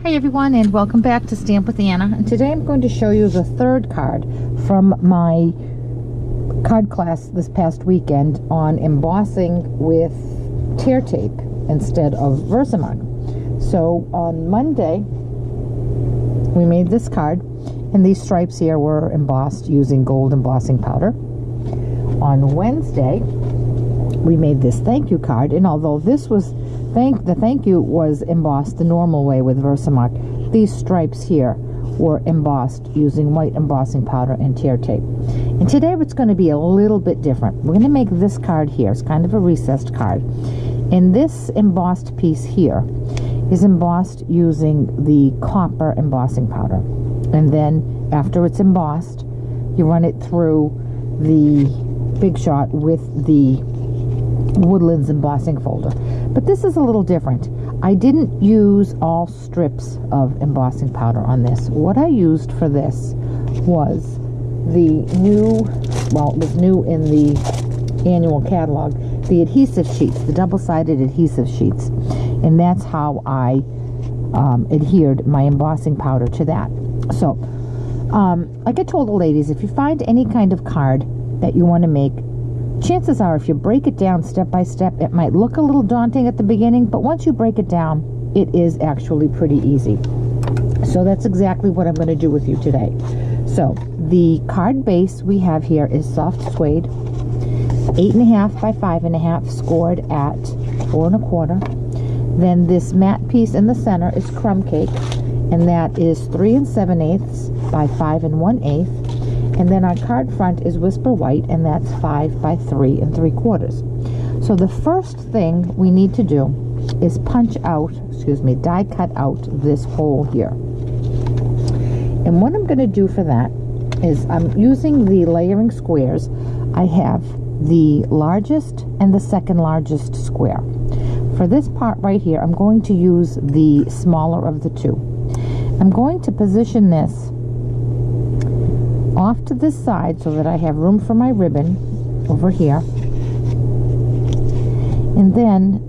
Hi everyone, and welcome back to Stamp with Anna. And today I'm going to show you the third card from my card class this past weekend on embossing with tear tape instead of Versamark. So on Monday we made this card, and these stripes here were embossed using gold embossing powder. On Wednesday we made this thank you card, and although this was the thank you was embossed the normal way with Versamark, these stripes here were embossed using white embossing powder and tear tape. And today it's going to be a little bit different. We're going to make this card here. It's kind of a recessed card, and this embossed piece here is embossed using the copper embossing powder, and then after it's embossed you run it through the Big Shot with the Woodland Embossing Folder. But this is a little different. I didn't use all strips of embossing powder on this. What I used for this was the new, well, it was new in the annual catalog, the adhesive sheets, the double-sided adhesive sheets. And that's how I adhered my embossing powder to that. So, like I told the ladies, if you find any kind of card that you want to make, chances are if you break it down step by step, it might look a little daunting at the beginning, but once you break it down, it is actually pretty easy. So that's exactly what I'm going to do with you today. So the card base we have here is soft suede, 8.5 by 5.5, scored at 4 1/4. Then this matte piece in the center is crumb cake, and that is 3 7/8 by 5 1/8. And then our card front is Whisper White, and that's 5 by 3 3/4. So the first thing we need to do is die cut out this hole here. And what I'm going to do for that is I'm using the layering squares. I have the largest and the second largest square. For this part right here, I'm going to use the smaller of the two. I'm going to position this off to this side so that I have room for my ribbon over here, and then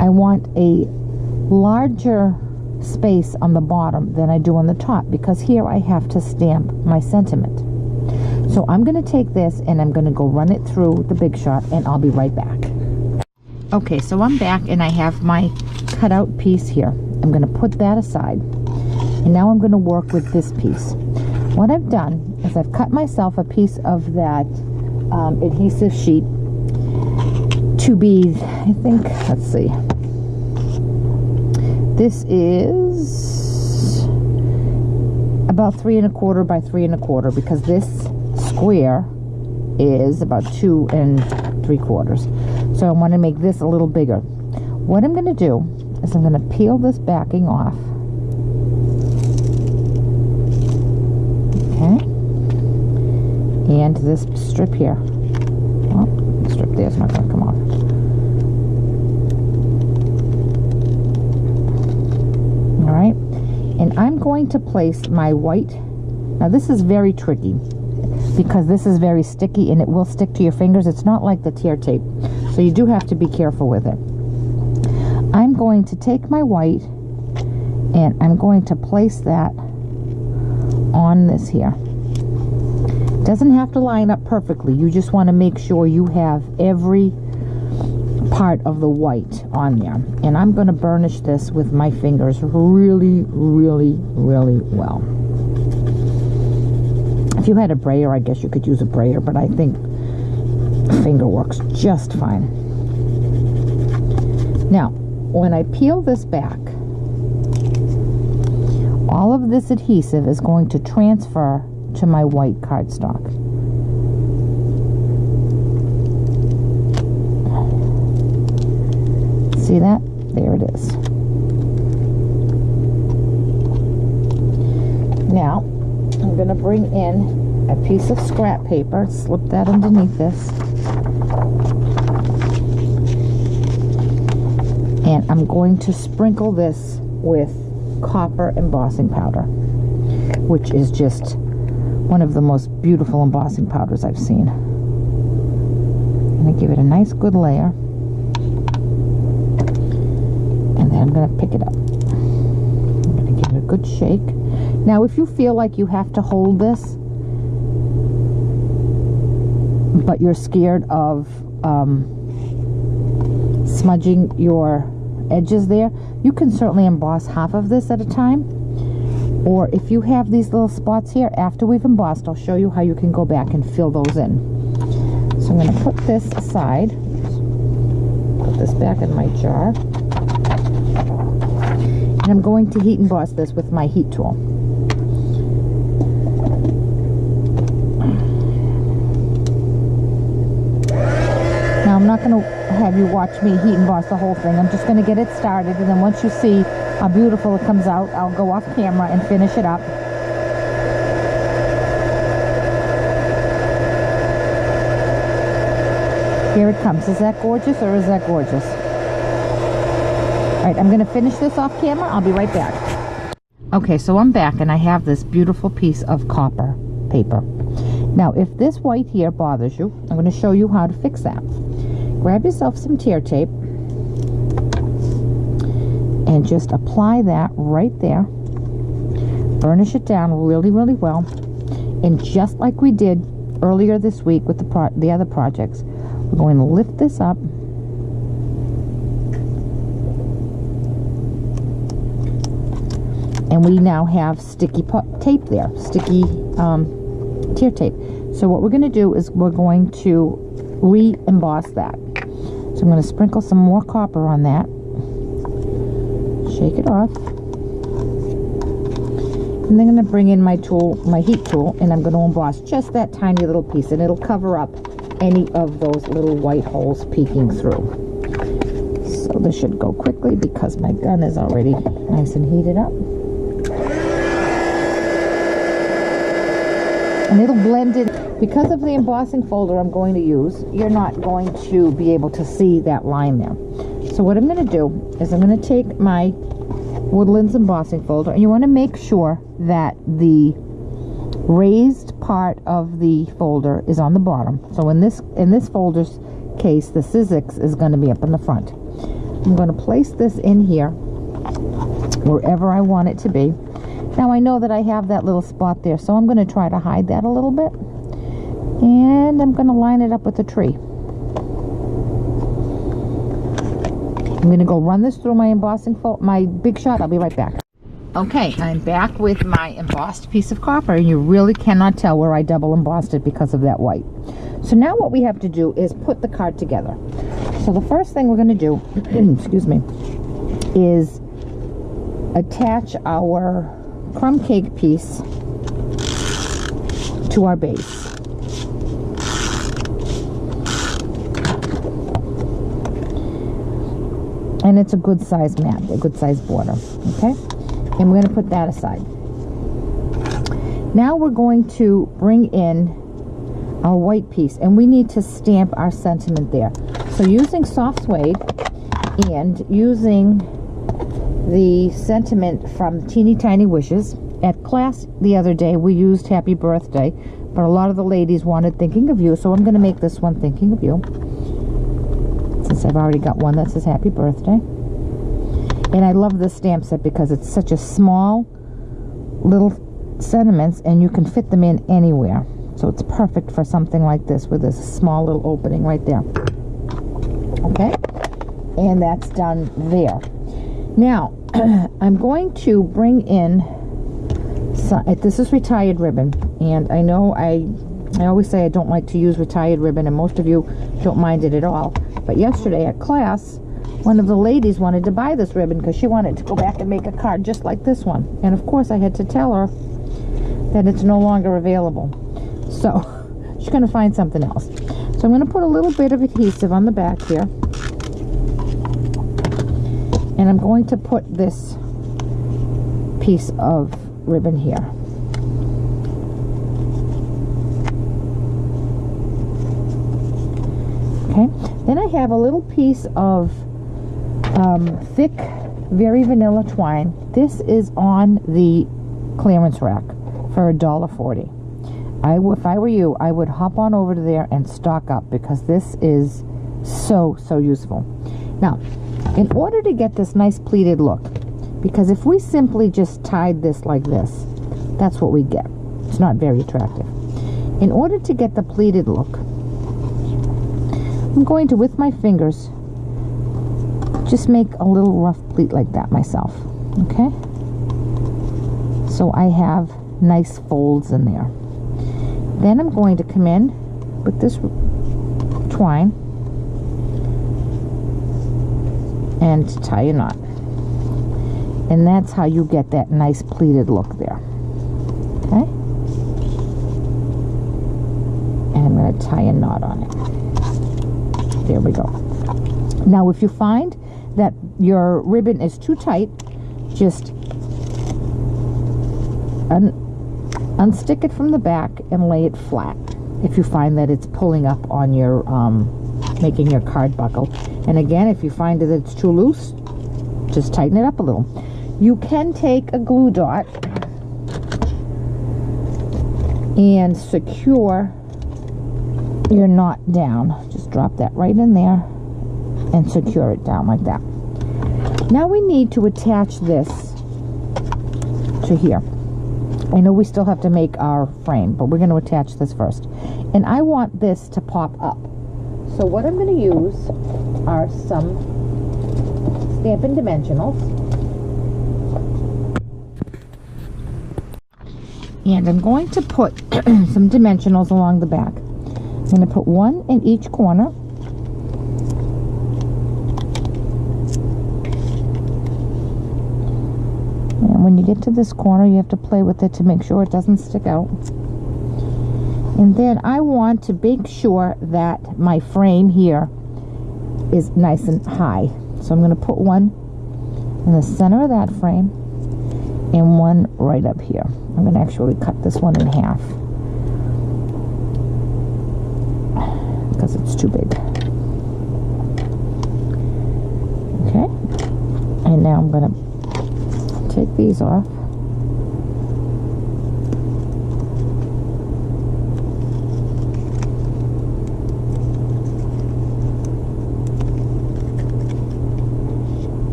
I want a larger space on the bottom than I do on the top, because here I have to stamp my sentiment. So I'm going to take this and I'm going to go run it through the Big Shot, and I'll be right back. Okay, so I'm back and I have my cutout piece here. I'm going to put that aside. And now I'm going to work with this piece. What I've done is I've cut myself a piece of that adhesive sheet to be, I think, let's see, this is about 3 1/4 by 3 1/4, because this square is about 2 3/4. So I want to make this a little bigger. What I'm going to do is I'm going to peel this backing off. And this strip here, well, the strip there is not going to come off. All right, and I'm going to place my white. Now this is very tricky because this is very sticky and it will stick to your fingers. It's not like the tear tape, so you do have to be careful with it. I'm going to take my white and I'm going to place that on this here. Doesn't have to line up perfectly. You just want to make sure you have every part of the white on there. And I'm going to burnish this with my fingers really, really, really well. If you had a brayer, I guess you could use a brayer, but I think finger works just fine. Now, when I peel this back, all of this adhesive is going to transfer to my white cardstock. See that? There it is. Now, I'm going to bring in a piece of scrap paper, slip that underneath this, and I'm going to sprinkle this with copper embossing powder, which is just one of the most beautiful embossing powders I've seen. I'm going to give it a nice good layer, and then I'm going to pick it up. I'm going to give it a good shake. Now, if you feel like you have to hold this, but you're scared of smudging your edges there, you can certainly emboss half of this at a time. Or if you have these little spots here, after we've embossed, I'll show you how you can go back and fill those in. So I'm going to put this aside. Put this back in my jar. And I'm going to heat emboss this with my heat tool. Now I'm not going to have you watch me heat emboss the whole thing. I'm just going to get it started, and then once you see how beautiful it comes out, I'll go off camera and finish it up. Here it comes. Is that gorgeous, or is that gorgeous? All right, I'm going to finish this off camera. I'll be right back. Okay, so I'm back, and I have this beautiful piece of copper paper. Now, if this white here bothers you, I'm going to show you how to fix that. Grab yourself some tear tape and just apply that right there. Burnish it down really, really well. And just like we did earlier this week with the other projects, we're going to lift this up. And we now have sticky tape there, sticky tear tape. So what we're going to do is we're going to re-emboss that. So I'm going to sprinkle some more copper on that. Shake it off. And then I'm going to bring in my tool, my heat tool, and I'm going to emboss just that tiny little piece, and it'll cover up any of those little white holes peeking through. So this should go quickly because my gun is already nice and heated up. And it'll blend in. Because of the embossing folder I'm going to use, you're not going to be able to see that line there. So what I'm going to do is I'm going to take my Woodlands embossing folder, and you want to make sure that the raised part of the folder is on the bottom. So in this folder's case, the Sizzix is going to be up in the front. I'm going to place this in here wherever I want it to be. Now I know that I have that little spot there, so I'm going to try to hide that a little bit. And I'm going to line it up with the tree. I'm going to go run this through my embossing my Big Shot. I'll be right back. Okay, I'm back with my embossed piece of copper, and you really cannot tell where I double embossed it because of that white. So now what we have to do is put the card together. So the first thing we're going to do, excuse me, is attach our crumb cake piece to our base. And it's a good size mat, a good size border, okay? And we're going to put that aside. Now we're going to bring in our white piece, and we need to stamp our sentiment there. So using soft suede and using the sentiment from Teeny Tiny Wishes, at class the other day we used Happy Birthday, but a lot of the ladies wanted Thinking of You, so I'm going to make this one Thinking of You, since I've already got one that says Happy Birthday. And I love this stamp set because it's such a small little sentiments, and you can fit them in anywhere. So it's perfect for something like this with this small little opening right there. Okay, and that's done there. Now I'm going to bring in this is retired ribbon, and I know I always say I don't like to use retired ribbon, and most of you don't mind it at all. But yesterday at class, one of the ladies wanted to buy this ribbon because she wanted to go back and make a card just like this one. And of course I had to tell her that it's no longer available. So she's going to find something else. So I'm going to put a little bit of adhesive on the back here. And I'm going to put this piece of ribbon here. Okay, then I have a little piece of thick, very vanilla twine. This is on the clearance rack for $1.40. If I were you, I would hop on over to there and stock up, because this is so useful. Now, In order to get this nice pleated look, because if we simply just tied this like this, that's what we get. It's not very attractive. In order to get the pleated look, I'm going to, with my fingers, just make a little rough pleat like that myself, okay? So I have nice folds in there. Then I'm going to come in with this twine and tie a knot. And that's how you get that nice pleated look there. Okay? And I'm going to tie a knot on it. There we go. Now if you find that your ribbon is too tight, just unstick it from the back and lay it flat. If you find that it's pulling up on your, making your card buckle. And again, if you find that it's too loose, just tighten it up a little. You can take a glue dot and secure your knot down. Just drop that right in there and secure it down like that. Now we need to attach this to here. I know we still have to make our frame, but we're going to attach this first. And I want this to pop up. So what I'm going to use are some Stampin' Dimensionals. And I'm going to put some dimensionals along the back. I'm going to put one in each corner. And when you get to this corner, you have to play with it to make sure it doesn't stick out. And then I want to make sure that my frame here is nice and high. So I'm going to put one in the center of that frame and one right up here. I'm going to actually cut this one in half because it's too big. Okay. And now I'm going to take these off.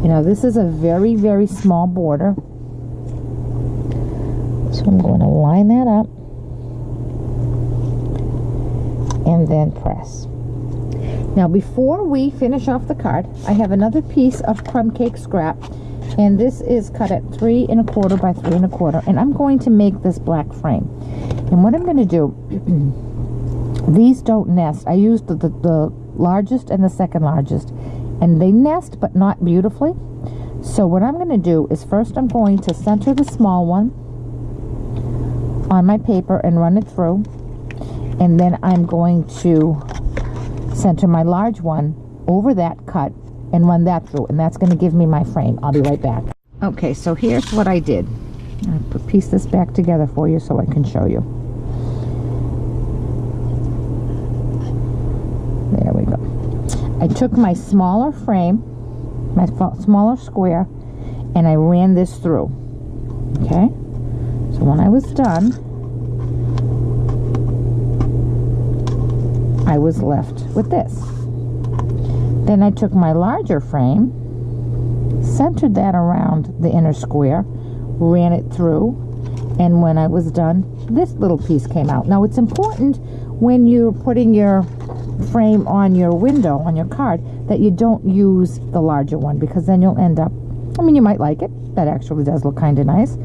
Now this is a very, very small border. So I'm going to line that up and then press. Now before we finish off the card, I have another piece of crumb cake scrap, and this is cut at 3 1/4 by 3 1/4, and I'm going to make this black frame. And what I'm going to do, these don't nest. I used the largest and the second largest, and they nest but not beautifully. So what I'm going to do is first I'm going to center the small one on my paper and run it through, and then I'm going to center my large one over that cut and run that through, and that's going to give me my frame. I'll be right back. Okay, so here's what I did. I'll piece this back together for you so I can show you. There we go. I took my smaller frame, my smaller square, and I ran this through. Okay, so when I was done, I was left with this. Then I took my larger frame, centered that around the inner square, ran it through, and when I was done, this little piece came out. Now it's important when you're putting your frame on your window, on your card, that you don't use the larger one, because then you'll end up, I mean, you might like it. That actually does look kind of nice.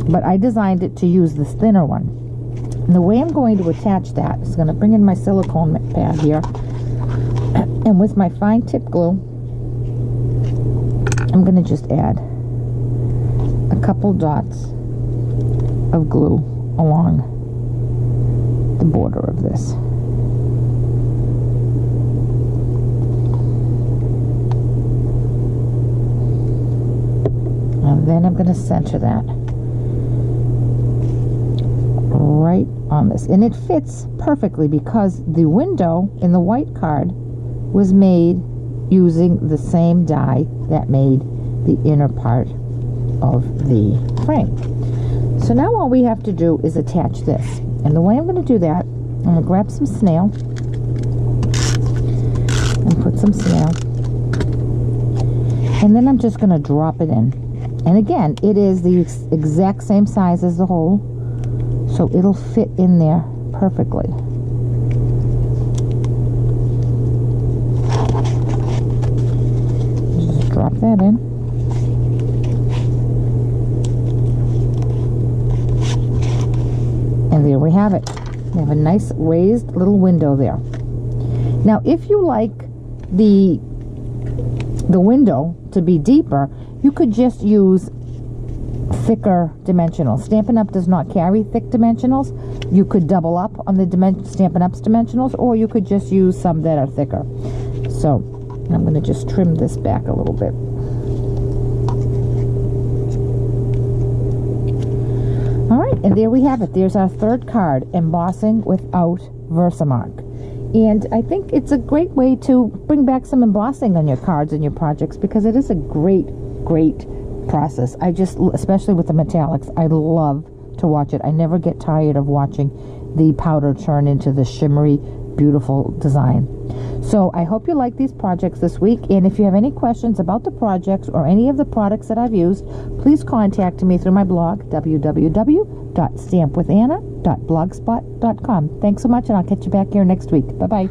But I designed it to use this thinner one. And the way I'm going to attach that is going to bring in my silicone pad here. And with my fine tip glue, I'm going to just add a couple dots of glue along the border of this. And then I'm going to center that right on this. And it fits perfectly because the window in the white card was made using the same die that made the inner part of the frame. So now all we have to do is attach this. And the way I'm going to do that, I'm going to grab some snail, some sand. And then I'm just going to drop it in. And again, it is the exact same size as the hole, so it'll fit in there perfectly. Just drop that in. And there we have it. We have a nice raised little window there. Now, if you like the window to be deeper, you could just use thicker dimensionals. Stampin' Up! Does not carry thick dimensionals. You could double up on the Stampin' Up's dimensionals, or you could just use some that are thicker. So I'm going to just trim this back a little bit. All right, and there we have it. There's our third card, Embossing Without Versamark. And I think it's a great way to bring back some embossing on your cards and your projects, because it is a great process. I just, especially with the metallics, I love to watch it. I never get tired of watching the powder turn into the shimmery, beautiful design. So I hope you like these projects this week, and if you have any questions about the projects or any of the products that I've used, please contact me through my blog, www.stampwithanna.blogspot.com. Thanks so much, and I'll catch you back here next week. Bye-bye.